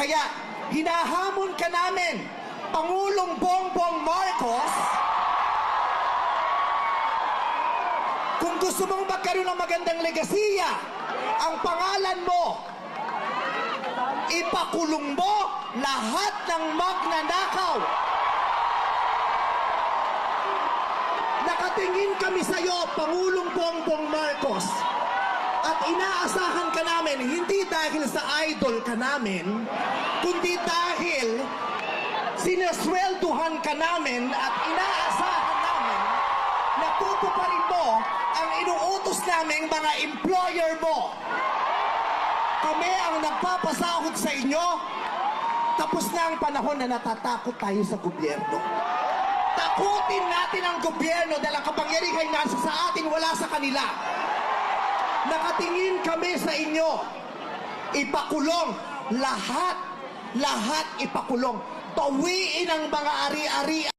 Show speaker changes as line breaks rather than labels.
Kaya hinahamon ka namin, Pangulong Bongbong Marcos, kung gusto mong magkaroon ng magandang legasiya, ang pangalan mo, ipakulong mo lahat ng magnanakaw. Nakatingin kami sa iyo, Pangulong Bongbong Marcos, at inaasahan ka namin, hindi dahil sa idol ka namin, kundi dahil sinaswelduhan ka namin at inaasahan namin na tutuparin mo ang inuutos naming mga employer mo. Kami ang nagpapasahod sa inyo. Tapos na ang panahon na natatakot tayo sa gobyerno. Takutin natin ang gobyerno dahil ang kapangyarihan nasa sa atin, wala sa kanila. Nakatingin kami sa inyo. Ipakulong lahat ipakulong. Bawiin ang mga ari-ari.